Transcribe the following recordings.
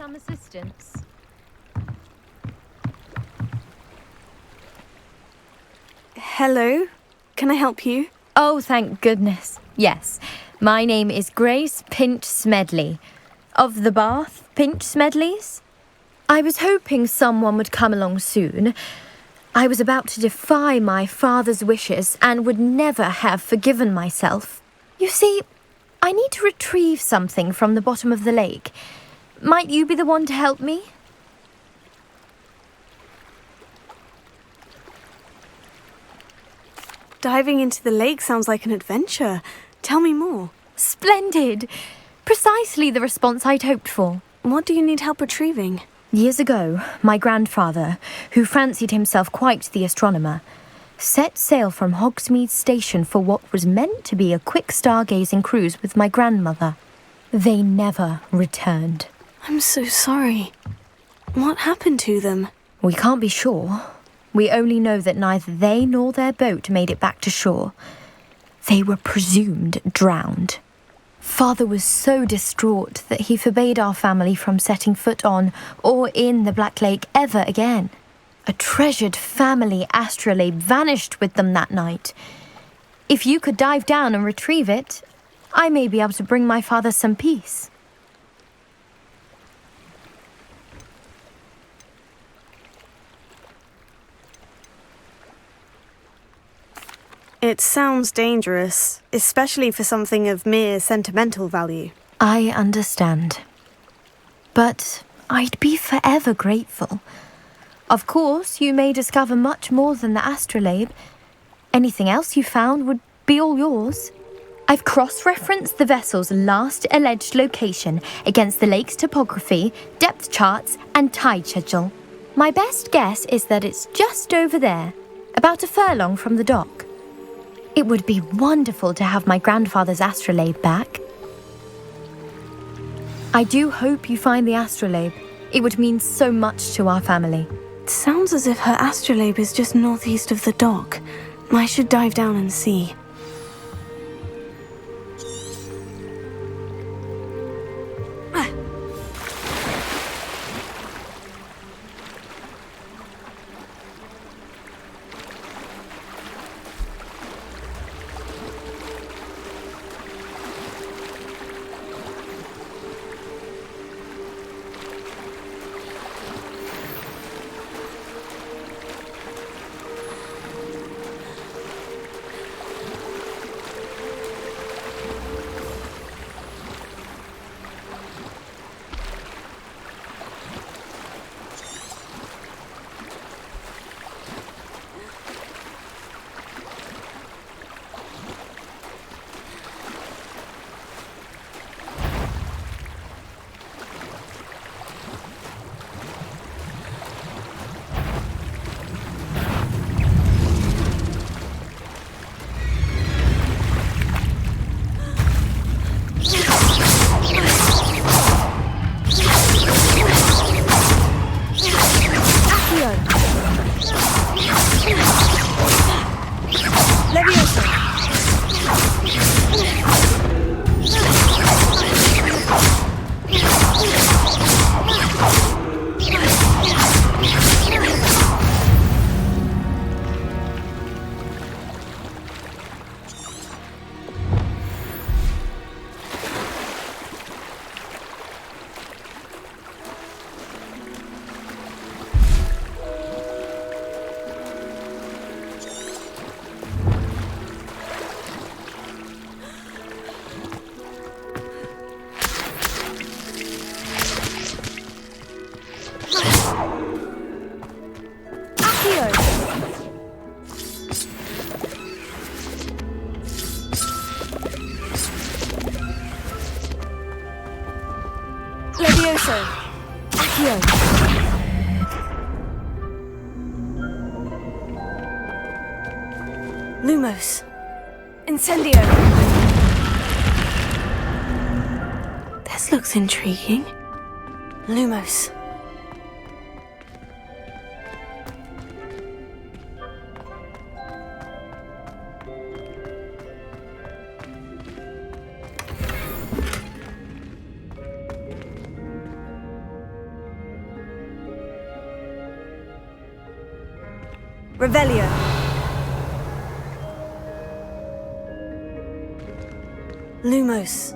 some assistance? Hello? Can I help you? Oh, thank goodness. Yes, my name is Grace Pinch Smedley, of the Bath Pinch Smedleys. I was hoping someone would come along soon. I was about to defy my father's wishes and would never have forgiven myself. You see, I need to retrieve something from the bottom of the lake. Might you be the one to help me? Diving into the lake sounds like an adventure. Tell me more. Splendid! Precisely the response I'd hoped for. What do you need help retrieving? Years ago, my grandfather, who fancied himself quite the astronomer, set sail from Hogsmeade Station for what was meant to be a quick stargazing cruise with my grandmother. They never returned. I'm so sorry. What happened to them? We can't be sure. We only know that neither they nor their boat made it back to shore. They were presumed drowned. Father was so distraught that he forbade our family from setting foot on or in the Black Lake ever again. A treasured family astrolabe vanished with them that night. If you could dive down and retrieve it, I may be able to bring my father some peace. It sounds dangerous, especially for something of mere sentimental value. I understand. But I'd be forever grateful. Of course, you may discover much more than the astrolabe. Anything else you found would be all yours. I've cross-referenced the vessel's last alleged location against the lake's topography, depth charts, and tide schedule. My best guess is that it's just over there, about a furlong from the dock. It would be wonderful to have my grandfather's astrolabe back. I do hope you find the astrolabe. It would mean so much to our family. It sounds as if her astrolabe is just northeast of the dock. I should dive down and see. Lumos. Incendio. This looks intriguing. Lumos. Revelio. Lumos.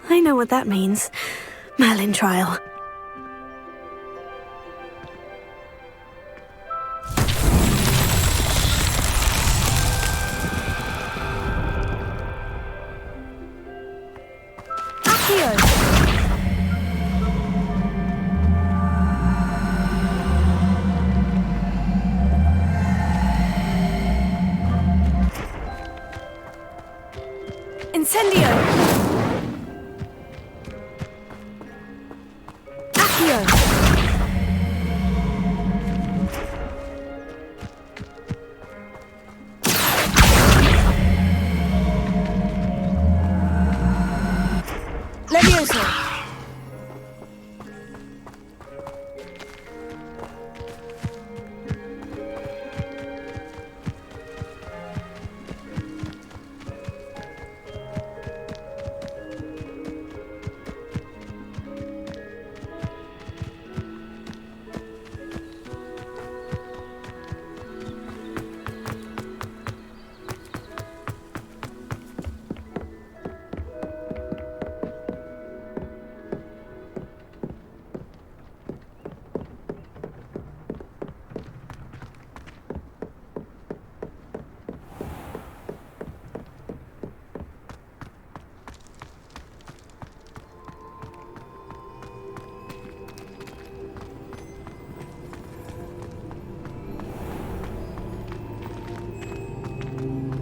I know what that means. Merlin trial. Incendio! Accio! Levioso!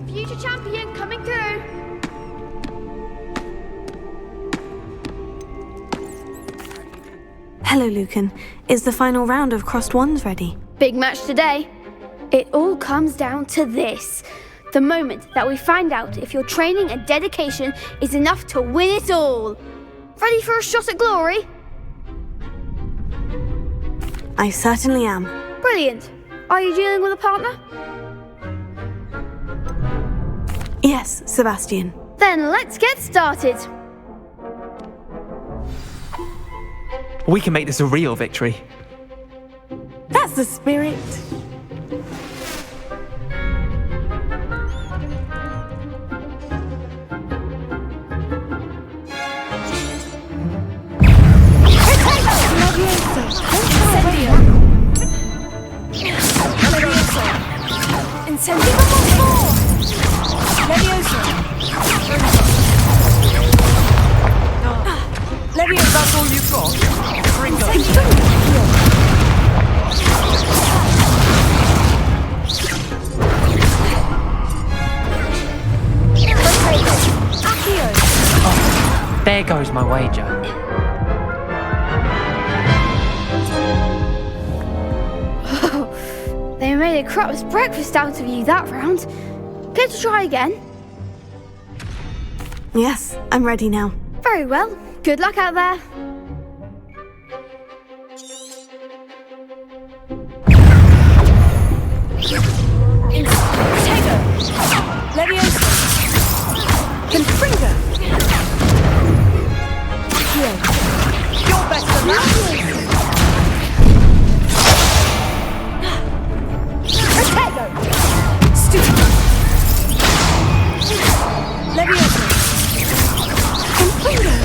Future champion coming through. Hello, Lucan. Is the final round of Crossed Wands ready? Big match today. It all comes down to this. The moment that we find out if your training and dedication is enough to win it all. Ready for a shot at glory? I certainly am. Brilliant. Are you dealing with a partner? Yes, Sebastian. Then let's get started. We can make this a real victory. That's the spirit. Incendio! Levioso! Levioso, that's all you've got? Bring them. There goes my wager. They made a crap's breakfast out of you that round. Care to try again? Yes, I'm ready now. Very well. Good luck out there. Potato! Leviosa! Confringo! You're better than that! Potato! Stupid! Leviosa! Confringo!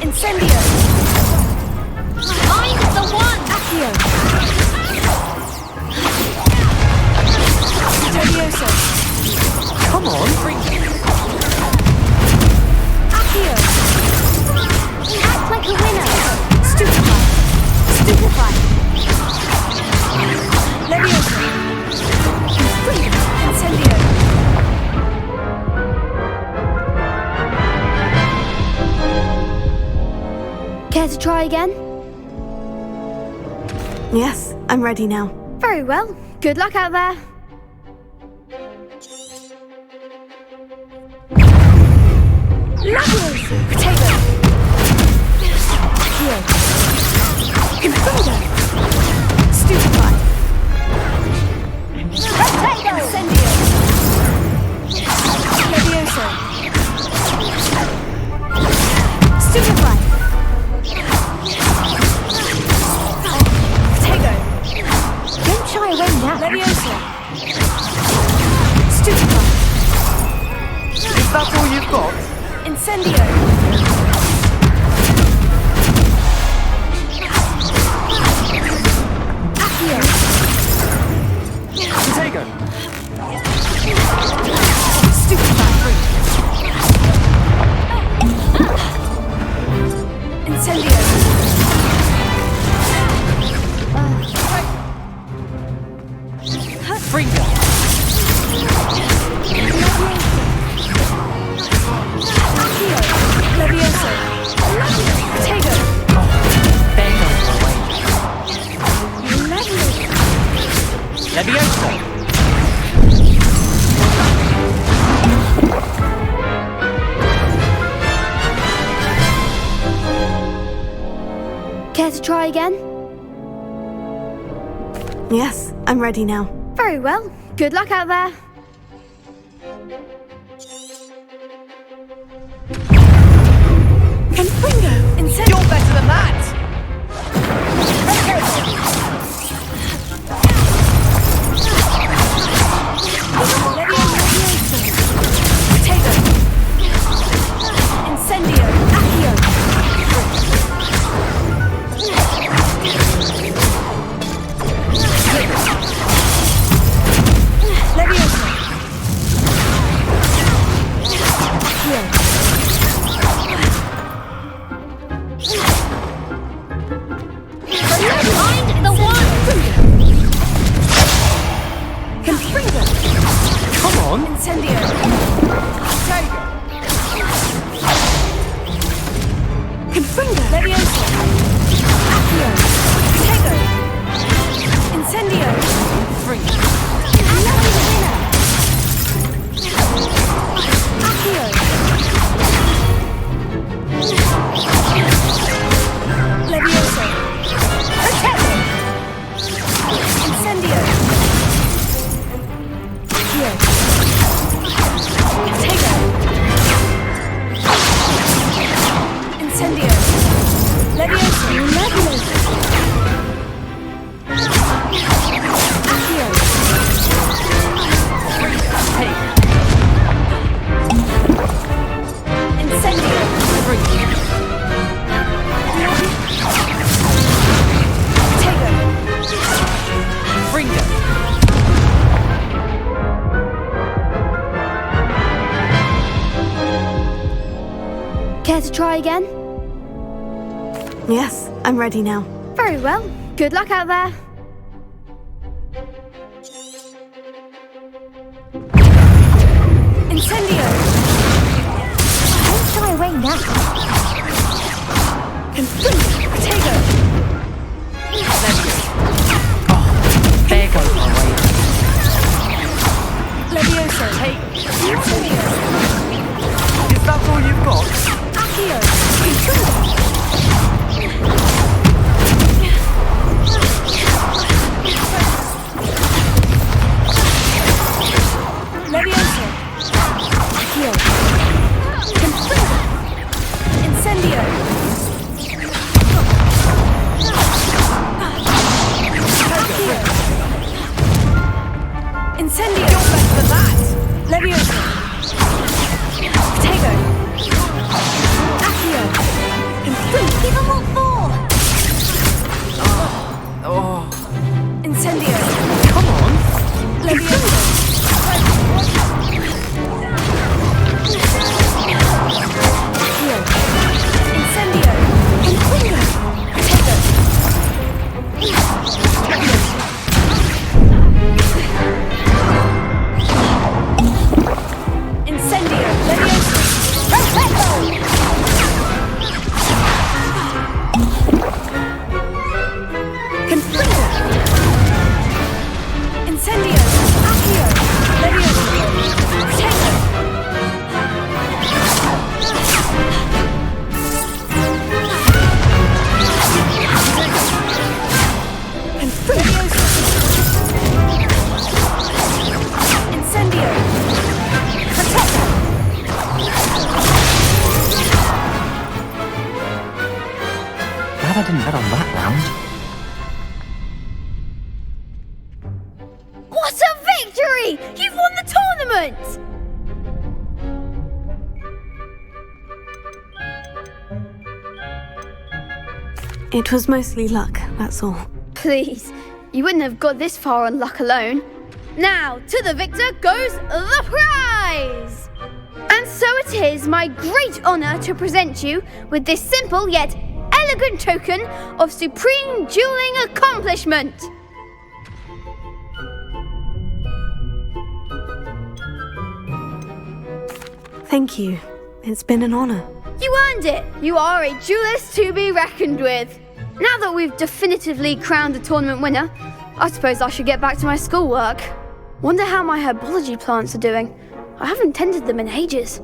Incendio! I'm the one! Accio! Leviosa! Come on, bring it. Accio! Act like a winner. Stupefy! Stupefy! Leviosa! Incendio! Care to try again? Yes, I'm ready now. Very well. Good luck out there. Leviosa! Potato! Accio! Confringo! Stupefy! Potato! Incendio! Leviosa! Stupefy! Potato! Don't shy away now. Leviosa! Stupefy! Is that all you've got? Incendio! Accio! Potato. Stupefy! Incendio! Fringer. Accio! Leviosa! Potato! There goes my wager. Leviosa. Care to try again? Yes, I'm ready now. Very well. Good luck out there. Confringo! Incendio! You're better than that! Potato! Incendio! Accio! Leviosa! Accio! Find the one. Confringo! Come on. Incendio! Potato! Confringo! Leviosa! Accio! Potato! Incendio! Fringer. Lucky the winner! Accio! Leviosa! Potato! Incendio! Accio! Potato! Incendio! Leviosa! Leviosa! Accio! Incendio! Fringer. Potato! Fringer. Care to try again? Yes, I'm ready now. Very well. Good luck out there. Incendio! Accio. Incendio. Incendio. You're better than that. Leviosa. Potato. Accio. Give 'em all four! Incendio. Come on. Leviosa. Accio. Incendio. Potato. Incendio. Leviosa. Confringo. Incendio. Accio. Leviosa. Potato. Confringo. Incendio. Potato. Glad I didn't bet on that round. What a victory! You've won the tournament! It was mostly luck, that's all. Please, you wouldn't have got this far on luck alone. Now, to the victor goes the prize! And so it is my great honour to present you with this simple yet elegant token of supreme dueling accomplishment. Thank you. It's been an honour. You earned it! You are a duelist to be reckoned with. Now that we've definitively crowned the tournament winner, I suppose I should get back to my schoolwork. Wonder how my herbology plants are doing. I haven't tended them in ages.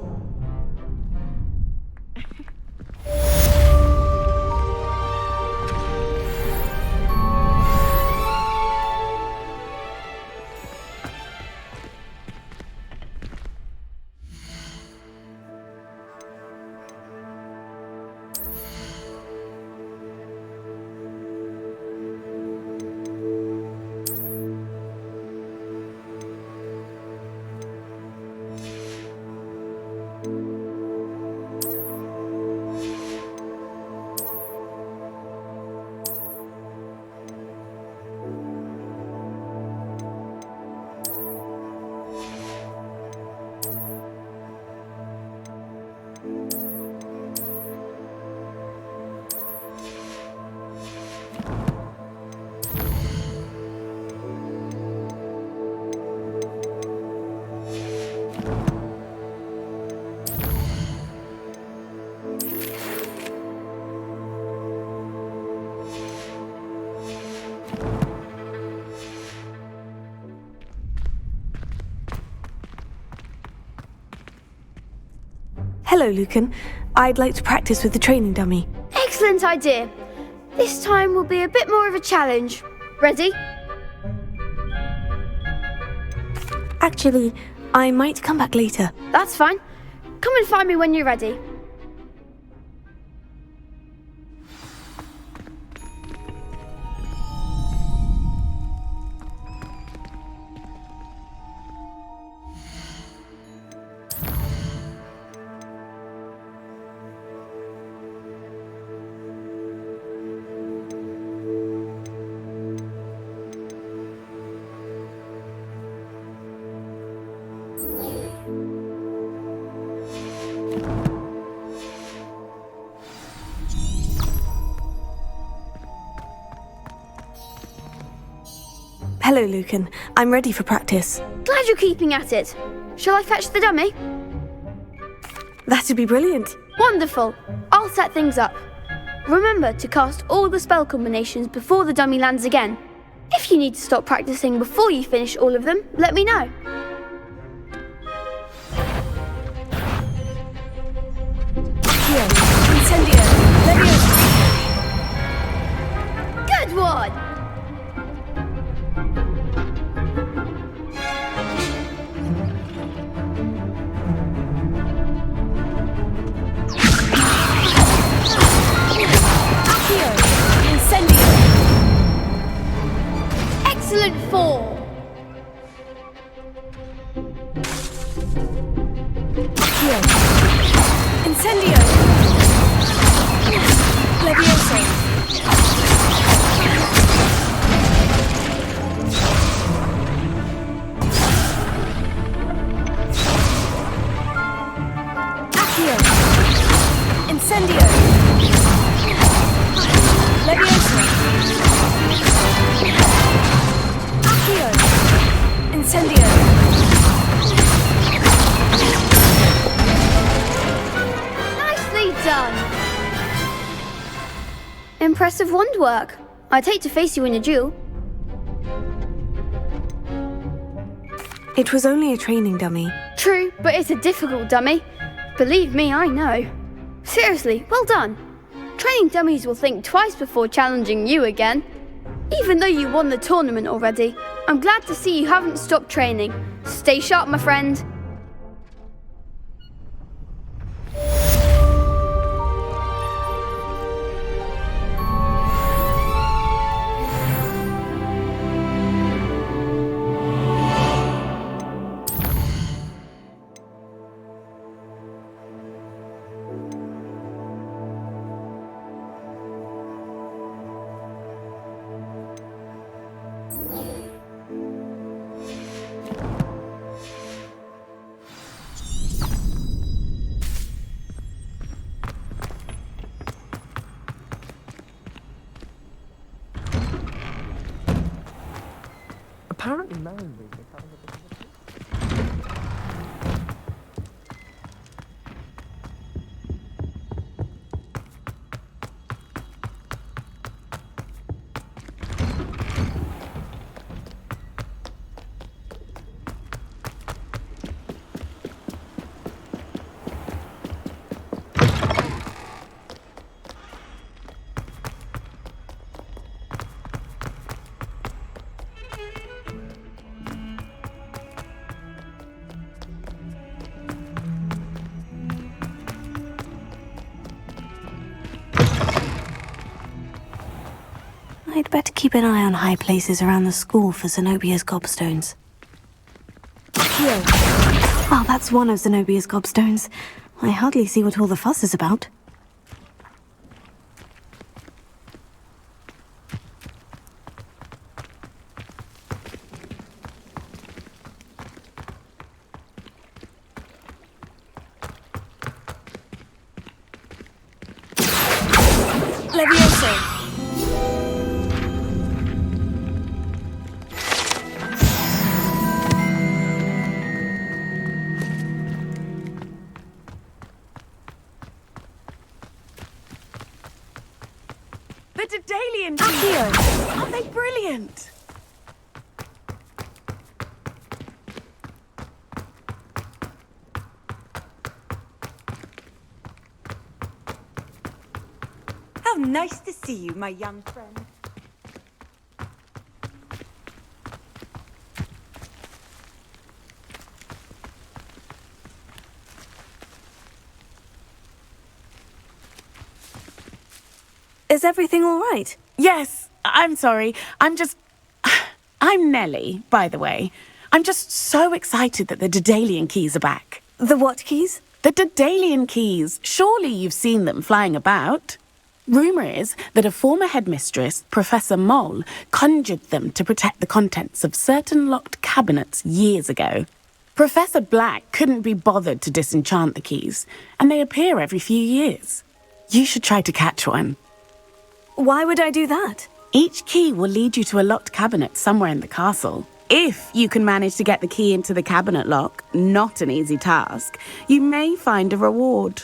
Hello, Lucan. I'd like to practice with the training dummy. Excellent idea. This time will be a bit more of a challenge. Ready? Actually, I might come back later. That's fine. Come and find me when you're ready. Hello, Lucan. I'm ready for practice. Glad you're keeping at it. Shall I fetch the dummy? That'd be brilliant. Wonderful. I'll set things up. Remember to cast all the spell combinations before the dummy lands again. If you need to stop practicing before you finish all of them, let me know. Here, Incendio, Leviosa. Good one! Accio. Incendio. Levioso. Accio. Incendio. Levioso. Accio. Incendio. Nicely done! Impressive wand work. I'd hate to face you in a duel. It was only a training dummy. True, but it's a difficult dummy. Believe me, I know. Seriously, well done. Training dummies will think twice before challenging you again. Even though you won the tournament already, I'm glad to see you haven't stopped training. Stay sharp, my friend. Apparently, Mary's having a bit of a... I'd better keep an eye on high places around the school for Zenobia's gobstones. Accio. Well, that's one of Zenobia's gobstones. I hardly see what all the fuss is about. Levioso. The Dedalian keys! Aren't they brilliant? How nice to see you, my young friend. Is everything all right? Yes, I'm sorry. I'm Nellie, by the way. I'm just so excited that the Dedalian keys are back. The what keys? The Dedalian keys. Surely you've seen them flying about. Rumour is that a former headmistress, Professor Mole, conjured them to protect the contents of certain locked cabinets years ago. Professor Black couldn't be bothered to disenchant the keys, and they appear every few years. You should try to catch one. Why would I do that? Each key will lead you to a locked cabinet somewhere in the castle. If you can manage to get the key into the cabinet lock, not an easy task, you may find a reward.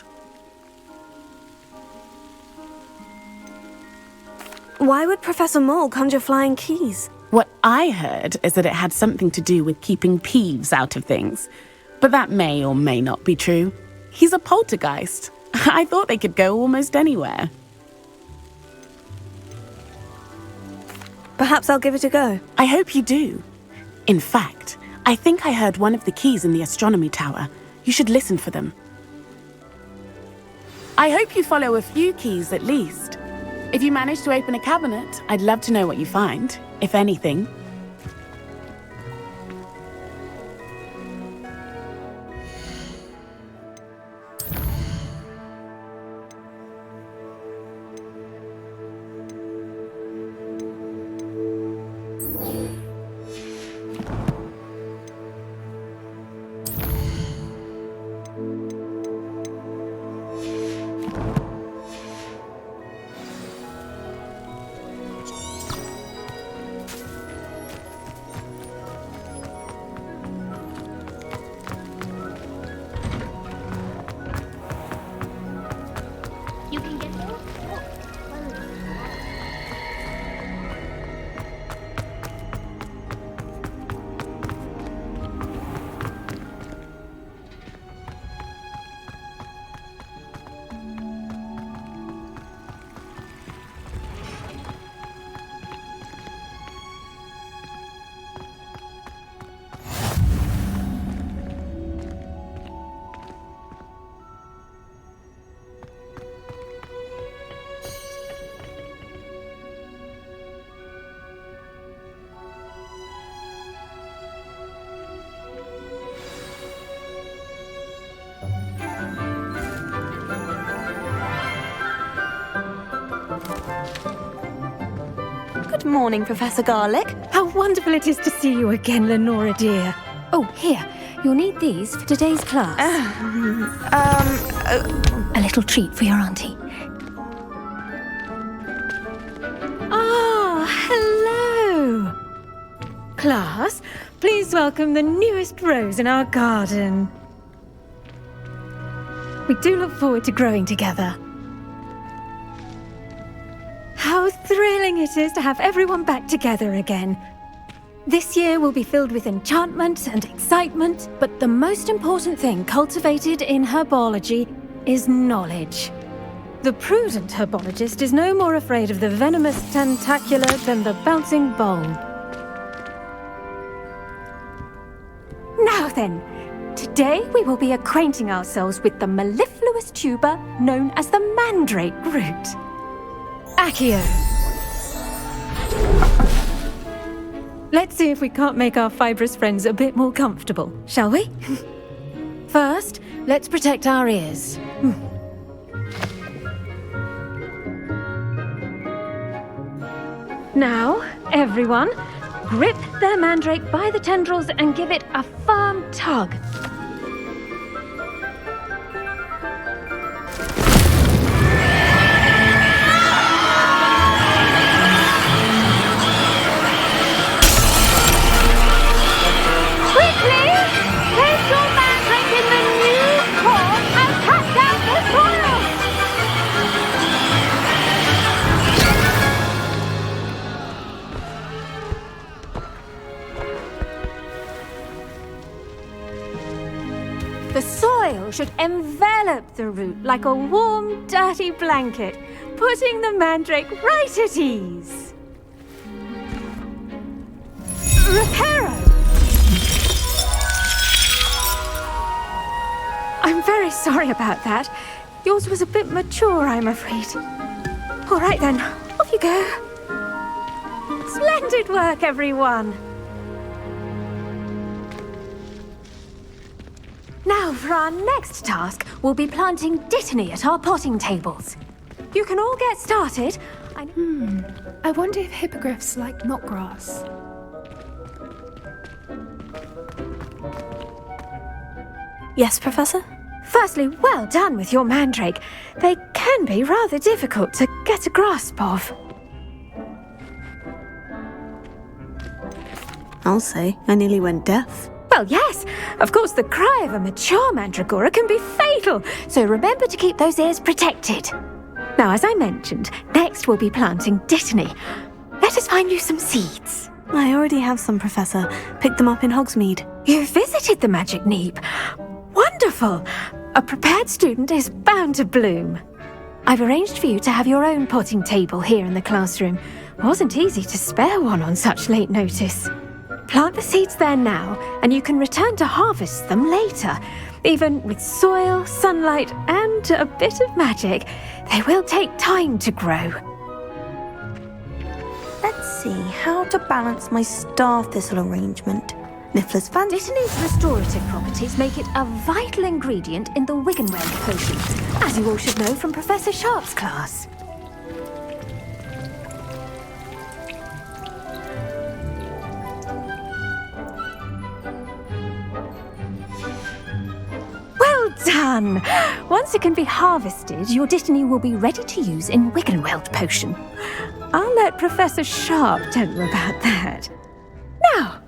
Why would Professor Mole conjure flying keys? What I heard is that it had something to do with keeping Peeves out of things. But that may or may not be true. He's a poltergeist. I thought they could go almost anywhere. Perhaps I'll give it a go. I hope you do. In fact, I think I heard one of the keys in the astronomy tower. You should listen for them. I hope you follow a few keys at least. If you manage to open a cabinet, I'd love to know what you find, if anything. Good morning, Professor Garlic. How wonderful it is to see you again, Lenora dear. Oh, here, you'll need these for today's class. A little treat for your auntie. Ah, hello. Class, please welcome the newest rose in our garden. We do look forward to growing together. How thrilling it is to have everyone back together again. This year will be filled with enchantment and excitement, but the most important thing cultivated in herbology is knowledge. The prudent herbologist is no more afraid of the venomous tentacula than the bouncing bulb. Now then, today we will be acquainting ourselves with the mellifluous tuber known as the mandrake root. Accio. Let's see if we can't make our fibrous friends a bit more comfortable, shall we? First, let's protect our ears. Now, everyone, grip their mandrake by the tendrils and give it a firm tug. The soil should envelop the root like a warm, dirty blanket, putting the mandrake right at ease. Reparo! I'm very sorry about that. Yours was a bit mature, I'm afraid. All right then, off you go. Splendid work, everyone. Now, for our next task, we'll be planting dittany at our potting tables. You can all get started. I wonder if hippogriffs like knotgrass. Yes, Professor? Firstly, well done with your mandrake. They can be rather difficult to get a grasp of. I'll say, I nearly went deaf. Well, yes. Of course, the cry of a mature mandragora can be fatal, so remember to keep those ears protected. Now, as I mentioned, next we'll be planting dittany. Let us find you some seeds. I already have some, Professor. Picked them up in Hogsmeade. You visited the Magic Neep. Wonderful. A prepared student is bound to bloom. I've arranged for you to have your own potting table here in the classroom. Wasn't easy to spare one on such late notice. Plant the seeds there now, and you can return to harvest them later. Even with soil, sunlight, and a bit of magic, they will take time to grow. Let's see how to balance my star thistle arrangement. Niffler's fancy. Dittany's restorative properties make it a vital ingredient in the Wiggenweld potion, as you all should know from Professor Sharp's class. Well done! Once it can be harvested, your dittany will be ready to use in Wiggenweld potion. I'll let Professor Sharp tell you about that. Now,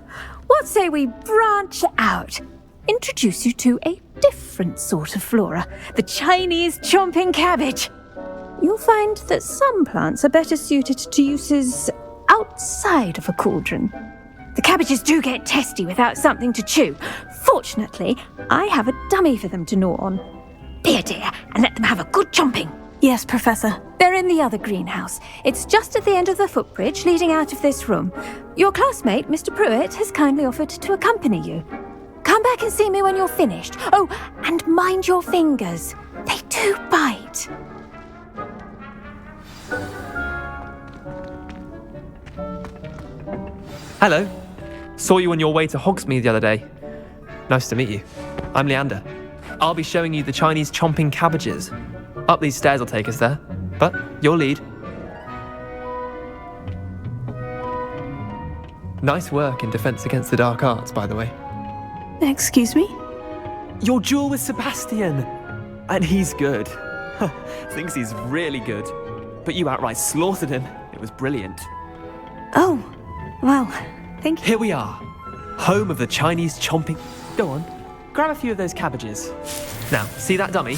what say we branch out? Introduce you to a different sort of flora, the Chinese chomping cabbage. You'll find that some plants are better suited to uses outside of a cauldron. The cabbages do get testy without something to chew. Fortunately, I have a dummy for them to gnaw on. Be a dear and let them have a good chomping. Yes, Professor. They're in the other greenhouse. It's just at the end of the footbridge leading out of this room. Your classmate, Mr. Pruitt, has kindly offered to accompany you. Come back and see me when you're finished. Oh, and mind your fingers. They do bite. Hello. Saw you on your way to Hogsmeade the other day. Nice to meet you. I'm Leander. I'll be showing you the Chinese chomping cabbages. Up these stairs will take us there, but your lead. Nice work in Defense Against the Dark Arts, by the way. Excuse me? Your duel with Sebastian! And he's good. Thinks he's really good. But you outright slaughtered him. It was brilliant. Oh, well, thank you. Here we are. Home of the Chinese chomping... Go on, grab a few of those cabbages. Now, see that dummy?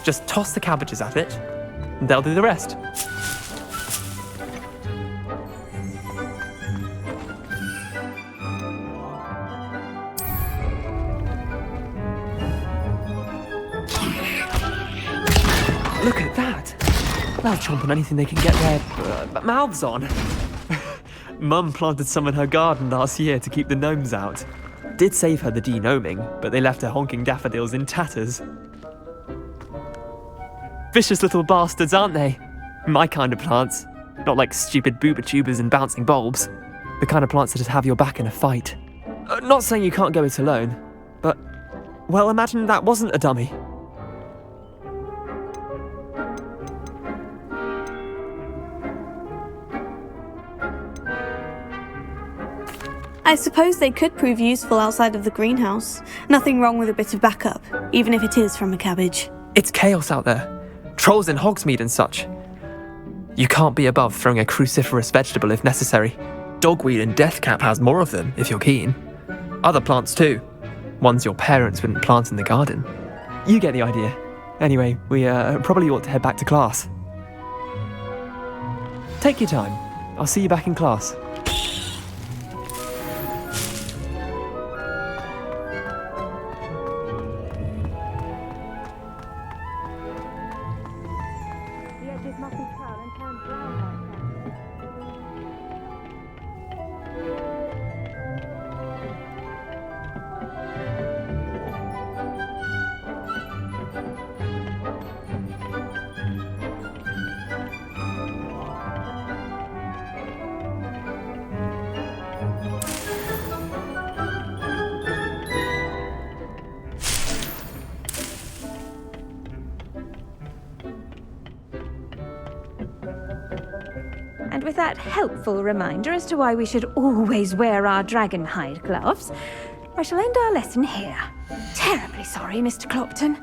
Just toss the cabbages at it, and they'll do the rest. Look at that! They'll chomp on anything they can get their mouths on. Mum planted some in her garden last year to keep the gnomes out. Did save her the de-gnoming, but they left her honking daffodils in tatters. Vicious little bastards, aren't they? My kind of plants. Not like stupid booba tubers and bouncing bulbs. The kind of plants that just have your back in a fight. Not saying you can't go it alone, but... well, imagine that wasn't a dummy. I suppose they could prove useful outside of the greenhouse. Nothing wrong with a bit of backup, even if it is from a cabbage. It's chaos out there. Trolls in Hogsmeade and such. You can't be above throwing a cruciferous vegetable if necessary. Dogweed and deathcap has more of them, if you're keen. Other plants too. Ones your parents wouldn't plant in the garden. You get the idea. Anyway, we probably ought to head back to class. Take your time. I'll see you back in class. And with that helpful reminder as to why we should always wear our dragon hide gloves, I shall end our lesson here. Terribly sorry, Mr. Clopton.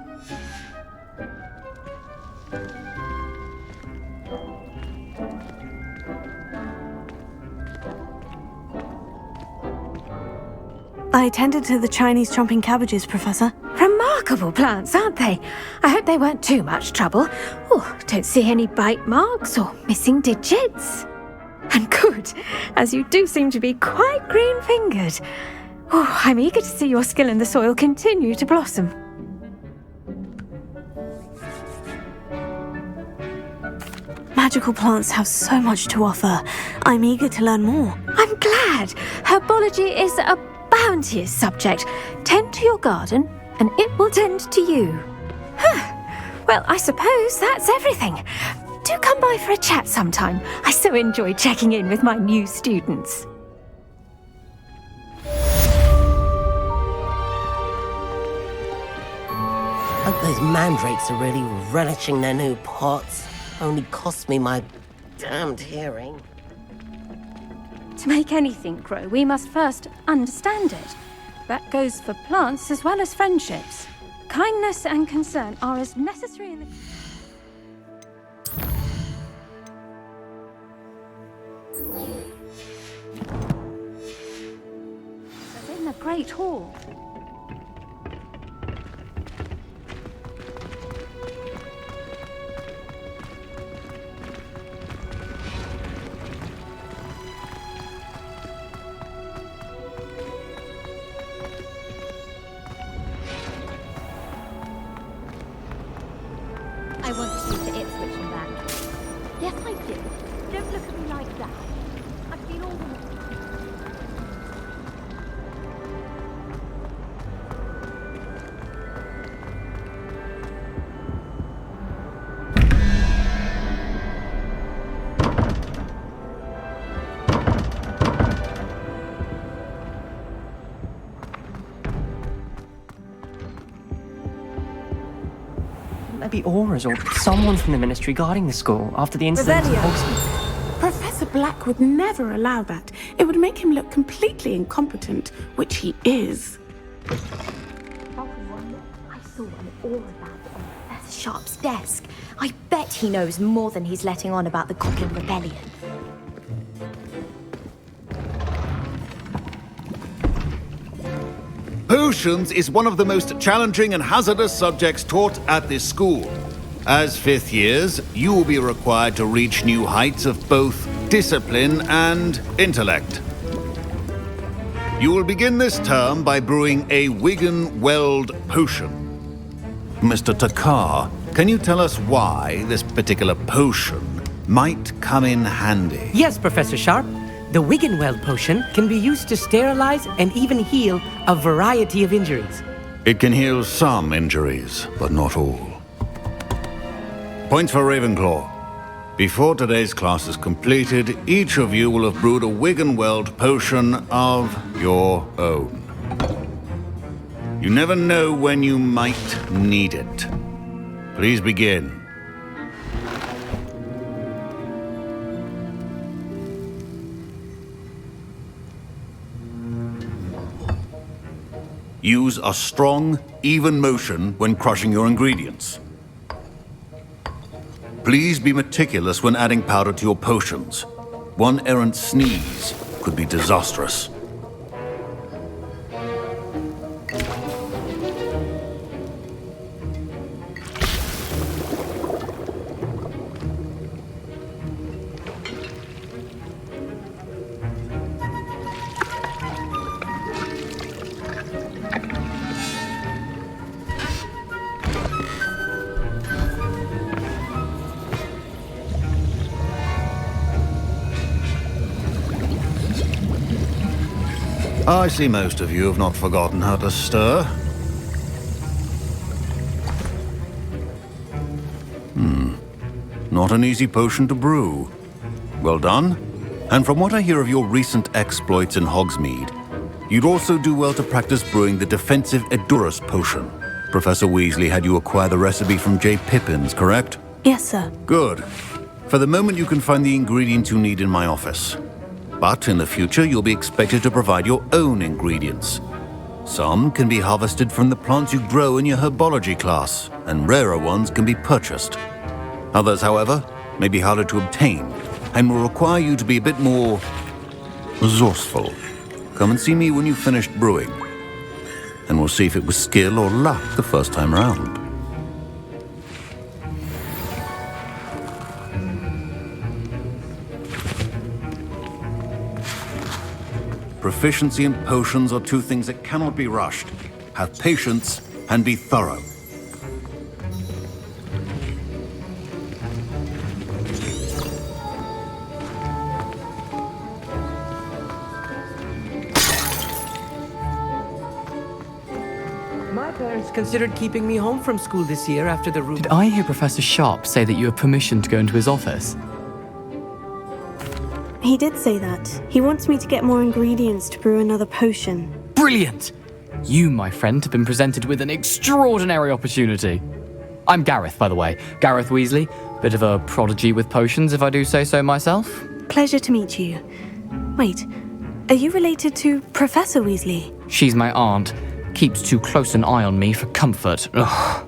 I attended to the Chinese chomping cabbages, Professor. Remarkable plants, aren't they? I hope they weren't too much trouble. Oh, don't see any bite marks or missing digits. And good, as you do seem to be quite green-fingered. Oh, I'm eager to see your skill in the soil continue to blossom. Magical plants have so much to offer. I'm eager to learn more. I'm glad. Herbology is a bounteous subject. Tend to your garden, and it will tend to you. Well, I suppose that's everything. Do come by for a chat sometime. I so enjoy checking in with my new students. Hope those mandrakes are really relishing their new pots. Only cost me my damned hearing. To make anything grow, we must first understand it. That goes for plants as well as friendships. Kindness and concern are as necessary in the... as in the Great Hall. I want to see to Ipswich and back. Yes, I do. Don't look at me like that. I've been all the... There be auras or someone from the ministry guarding the school after the incident in Hogsmeade. Professor Black would never allow that. It would make him look completely incompetent, which he is. I saw an all about it on Professor Sharp's desk. I bet he knows more than he's letting on about the Goblin Rebellion. Potions is one of the most challenging and hazardous subjects taught at this school. As fifth years, you will be required to reach new heights of both discipline and intellect. You will begin this term by brewing a Wigan-Weld potion. Mr. Takar, can you tell us why this particular potion might come in handy? Yes, Professor Sharp. The Wigan-Weld potion can be used to sterilize and even heal a variety of injuries. It can heal some injuries, but not all. Points for Ravenclaw. Before today's class is completed, each of you will have brewed a Wigan-Weld potion of your own. You never know when you might need it. Please begin. Use a strong, even motion when crushing your ingredients. Please be meticulous when adding powder to your potions. One errant sneeze could be disastrous. I see most of you have not forgotten how to stir. Not an easy potion to brew. Well done. And from what I hear of your recent exploits in Hogsmeade, you'd also do well to practice brewing the defensive Edurus potion. Professor Weasley had you acquire the recipe from J. Pippins, correct? Yes, sir. Good. For the moment, you can find the ingredients you need in my office. But in the future, you'll be expected to provide your own ingredients. Some can be harvested from the plants you grow in your herbology class, and rarer ones can be purchased. Others, however, may be harder to obtain, and will require you to be a bit more resourceful. Come and see me when you've finished brewing, and we'll see if it was skill or luck the first time around. Proficiency in potions are two things that cannot be rushed. Have patience and be thorough. My parents considered keeping me home from school this year after the Did I hear Professor Sharp say that you have permission to go into his office? He did say that. He wants me to get more ingredients to brew another potion. Brilliant! You, my friend, have been presented with an extraordinary opportunity. I'm Gareth, by the way. Gareth Weasley. Bit of a prodigy with potions, if I do say so myself. Pleasure to meet you. Wait, are you related to Professor Weasley? She's my aunt. Keeps too close an eye on me for comfort. Ugh.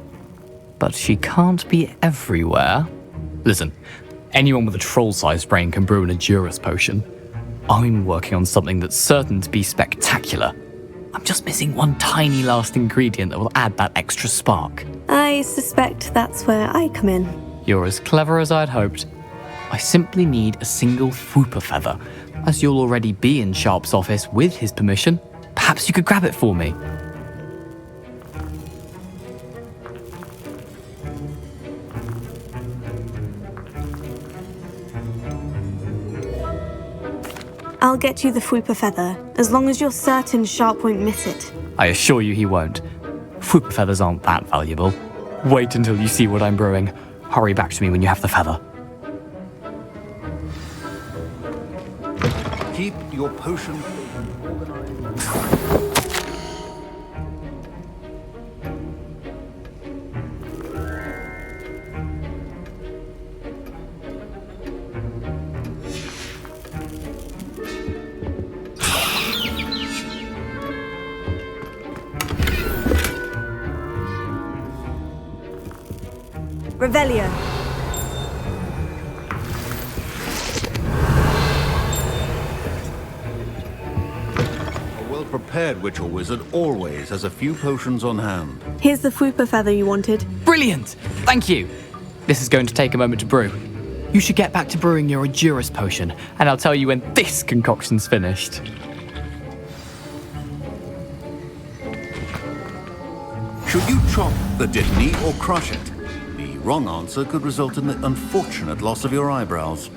But she can't be everywhere. Listen, anyone with a troll-sized brain can brew an Edurus potion. I'm working on something that's certain to be spectacular. I'm just missing one tiny last ingredient that will add that extra spark. I suspect that's where I come in. You're as clever as I'd hoped. I simply need a single Whooper feather. As you'll already be in Sharp's office with his permission, perhaps you could grab it for me. I'll get you the Whooper feather, as long as you're certain Sharp won't miss it. I assure you he won't. Whooper feathers aren't that valuable. Wait until you see what I'm brewing. Hurry back to me when you have the feather. Keep your potion organized. Revelio. A well-prepared witch or wizard always has a few potions on hand. Here's the Fwooper feather you wanted. Brilliant! Thank you! This is going to take a moment to brew. You should get back to brewing your Endurus potion, and I'll tell you when this concoction's finished. Should you chop the Dittany or crush it? The wrong answer could result in the unfortunate loss of your eyebrows.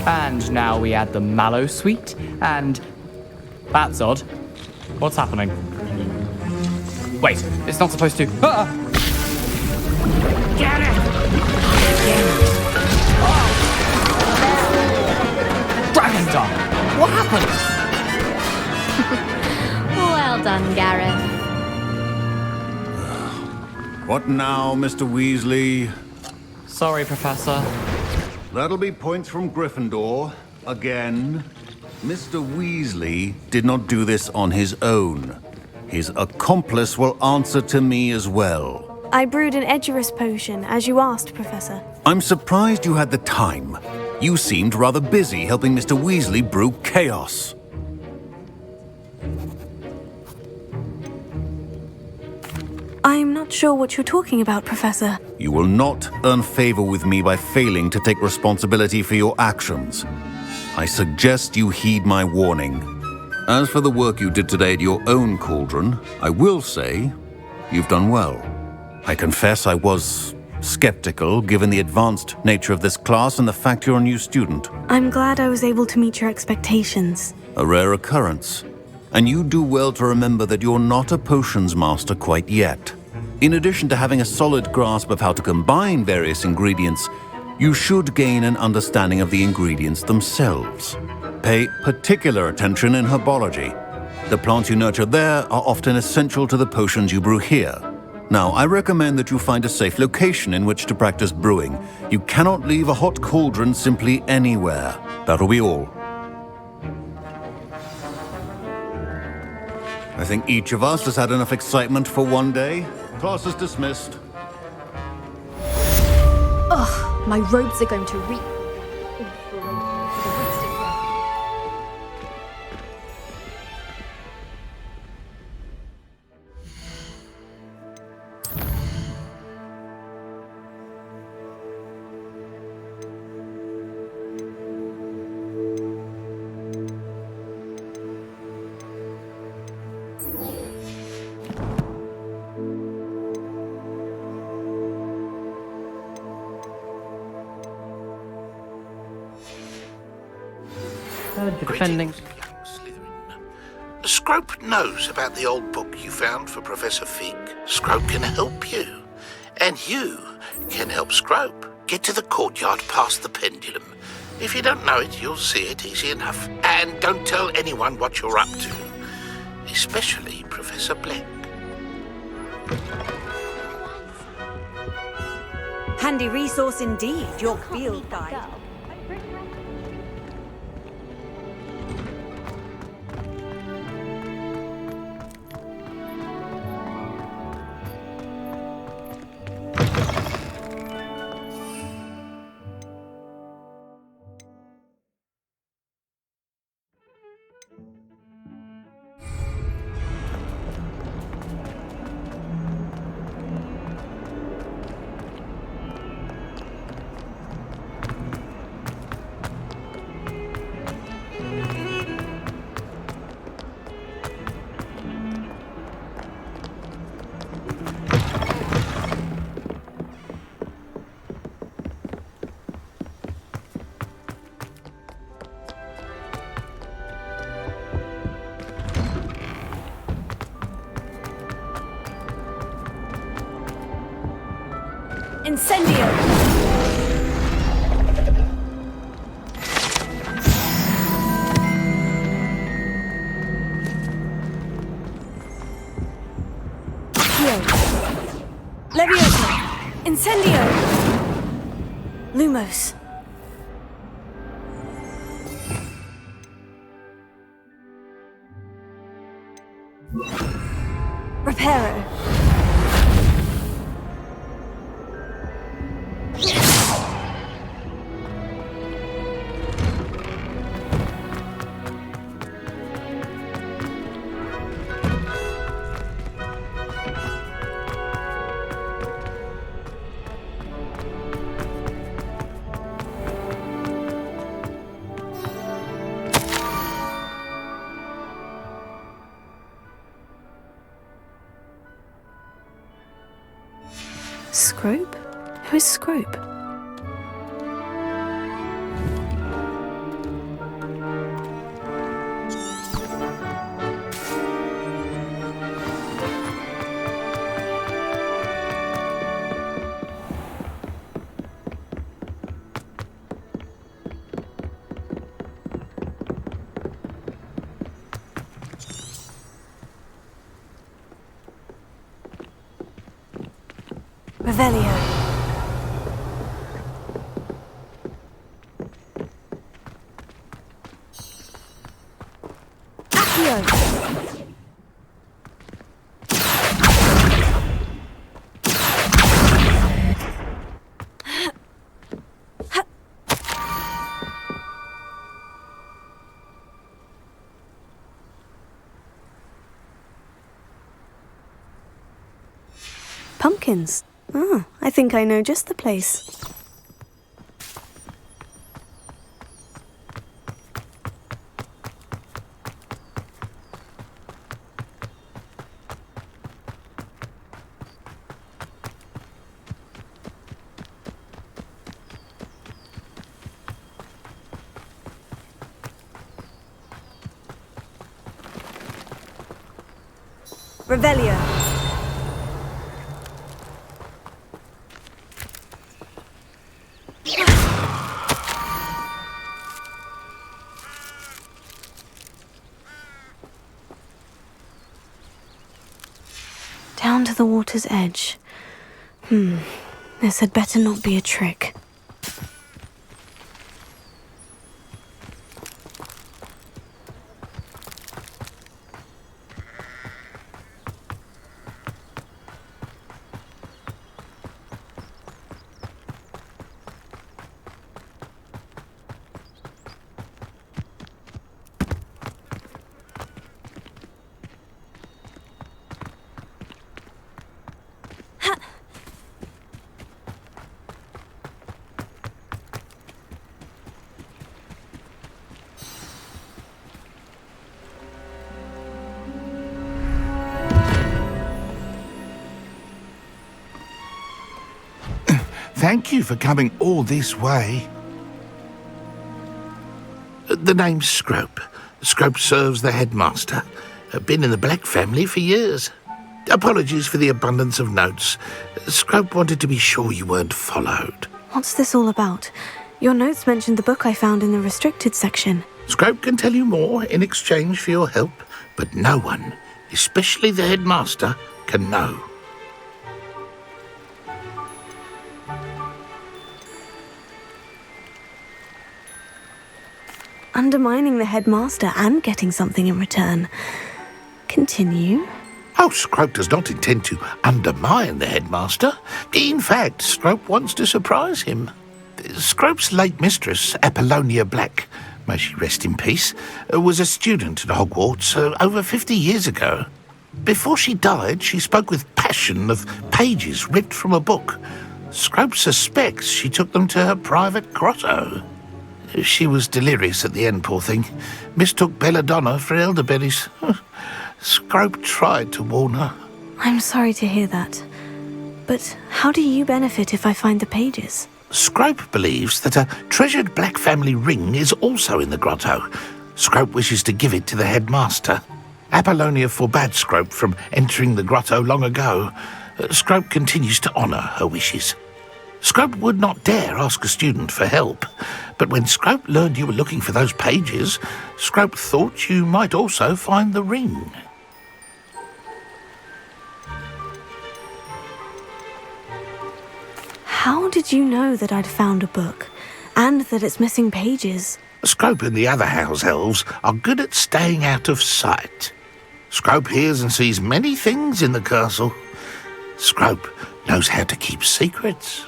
And now we add the mallow sweet, and... That's odd. What's happening? Wait, it's not supposed to... Ah! Get it! Dragon Dog! What happened? Well done, Gareth. What now, Mr. Weasley? Sorry, Professor. That'll be points from Gryffindor. Again. Mr. Weasley did not do this on his own. His accomplice will answer to me as well. I brewed an Edurus potion, as you asked, Professor. I'm surprised you had the time. You seemed rather busy helping Mr. Weasley brew chaos. I'm not sure what you're talking about, Professor. You will not earn favor with me by failing to take responsibility for your actions. I suggest you heed my warning. As for the work you did today at your own cauldron, I will say you've done well. I confess I was skeptical given the advanced nature of this class and the fact you're a new student. I'm glad I was able to meet your expectations. A rare occurrence. And you do well to remember that you're not a potions master quite yet. In addition to having a solid grasp of how to combine various ingredients, you should gain an understanding of the ingredients themselves. Pay particular attention in herbology. The plants you nurture there are often essential to the potions you brew here. Now, I recommend that you find a safe location in which to practice brewing. You cannot leave a hot cauldron simply anywhere. That'll be all. I think each of us has had enough excitement for one day. Class is dismissed. Ugh, my robes are going to reek. Defending. Scrope knows about the old book you found for Professor Fig. Scrope can help you. And you can help Scrope. Get to the courtyard past the pendulum. If you don't know it, you'll see it easy enough. And don't tell anyone what you're up to. Especially Professor Black. Handy resource indeed, your field guide. Incendio! Levioso! Incendio! Lumos. Reparo. Scrope? Who is Scrope? Revelio. Accio. Pumpkins. Ah, I think I know just the place. Revelio. Down to the water's edge. This had better not be a trick. Thank you for coming all this way. The name's Scrope. Scrope serves the headmaster. Been in the Black family for years. Apologies for the abundance of notes. Scrope wanted to be sure you weren't followed. What's this all about? Your notes mentioned the book I found in the restricted section. Scrope can tell you more in exchange for your help, but no one, especially the headmaster, can know. Undermining the headmaster and getting something in return. Continue. Oh, Scrope does not intend to undermine the headmaster. In fact, Scrope wants to surprise him. Scrope's late mistress, Apollonia Black, may she rest in peace, was a student at Hogwarts over 50 years ago. Before she died, she spoke with passion of pages ripped from a book. Scrope suspects she took them to her private grotto. She was delirious at the end, poor thing. Mistook belladonna for elderberries. Scrope tried to warn her. I'm sorry to hear that. But how do you benefit if I find the pages? Scrope believes that a treasured Black family ring is also in the grotto. Scrope wishes to give it to the headmaster. Apollonia forbade Scrope from entering the grotto long ago. Scrope continues to honour her wishes. Scrope would not dare ask a student for help, but when Scrope learned you were looking for those pages, Scrope thought you might also find the ring. How did you know that I'd found a book, and that it's missing pages? Scrope and the other house elves are good at staying out of sight. Scrope hears and sees many things in the castle. Scrope knows how to keep secrets.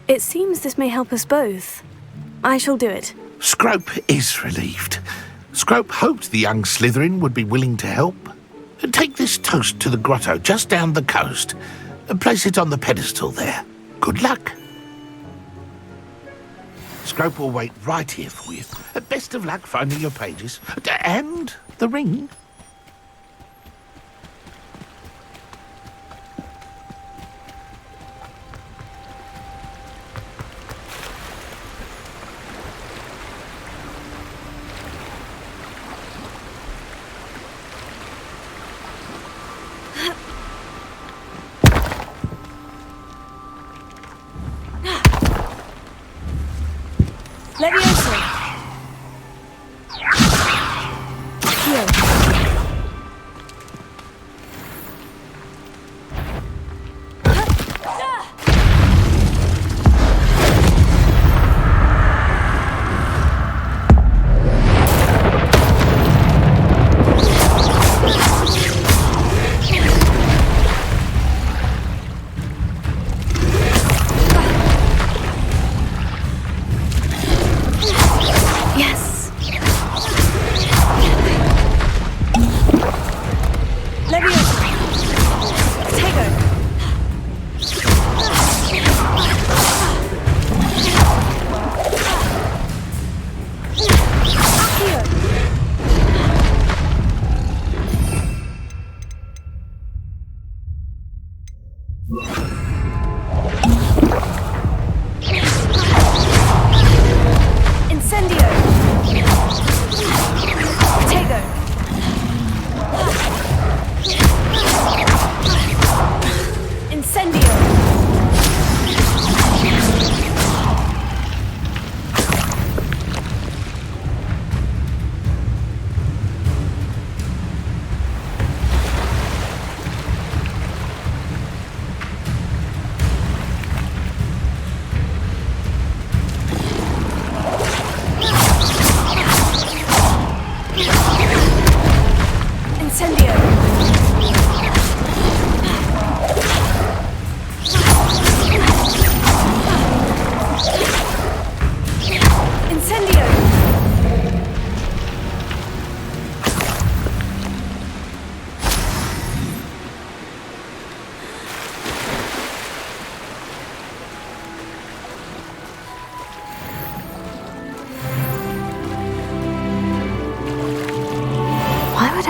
It seems this may help us both. I shall do it. Scrope is relieved. Scrope hoped the young Slytherin would be willing to help. Take this toast to the grotto just down the coast and place it on the pedestal there. Good luck. Scrope will wait right here for you. Best of luck finding your pages. And the ring. Leviosa! Here.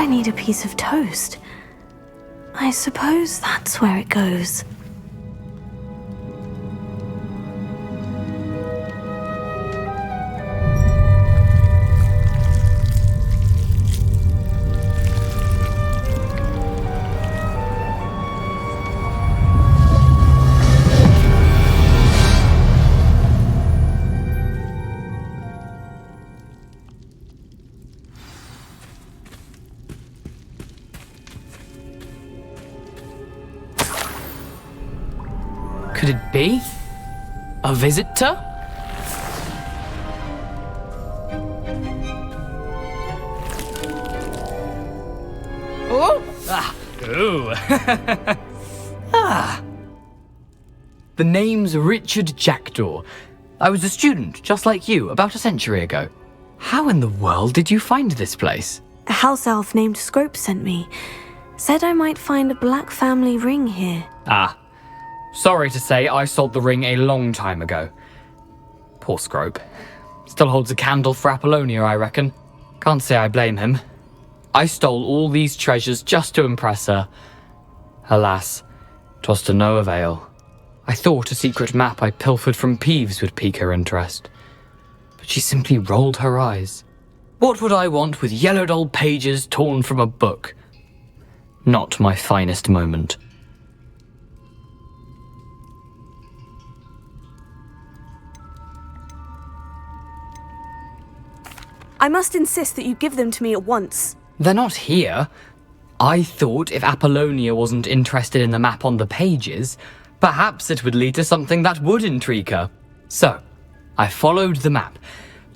Need a piece of toast. I suppose that's where it goes. Could it be? A visitor? Oh! Ah! Ooh! Ah! The name's Richard Jackdaw. I was a student, just like you, about a century ago. How in the world did you find this place? A house elf named Scrope sent me. Said I might find a black family ring here. Ah. Sorry to say, I sold the ring a long time ago. Poor Scrope. Still holds a candle for Apollonia, I reckon. Can't say I blame him. I stole all these treasures just to impress her. Alas, 'twas to no avail. I thought a secret map I pilfered from Peeves would pique her interest. But she simply rolled her eyes. What would I want with yellowed old pages torn from a book? Not my finest moment. I must insist that you give them to me at once. They're not here. I thought if Apollonia wasn't interested in the map on the pages, perhaps it would lead to something that would intrigue her. So, I followed the map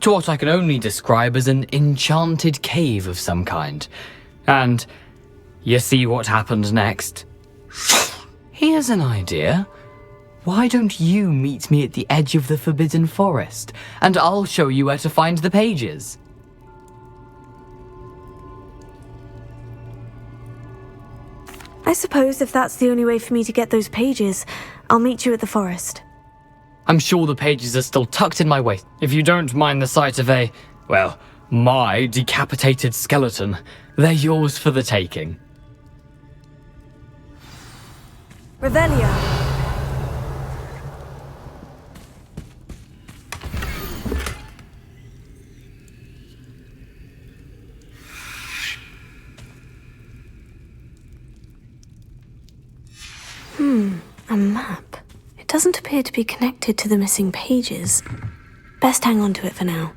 to what I can only describe as an enchanted cave of some kind. And you see what happened next? Here's an idea. Why don't you meet me at the edge of the Forbidden Forest, and I'll show you where to find the pages? I suppose if that's the only way for me to get those pages, I'll meet you at the forest. I'm sure the pages are still tucked in my waist, if you don't mind the sight of my decapitated skeleton. They're yours for the taking. Revelia! A map. It doesn't appear to be connected to the missing pages. Best hang on to it for now.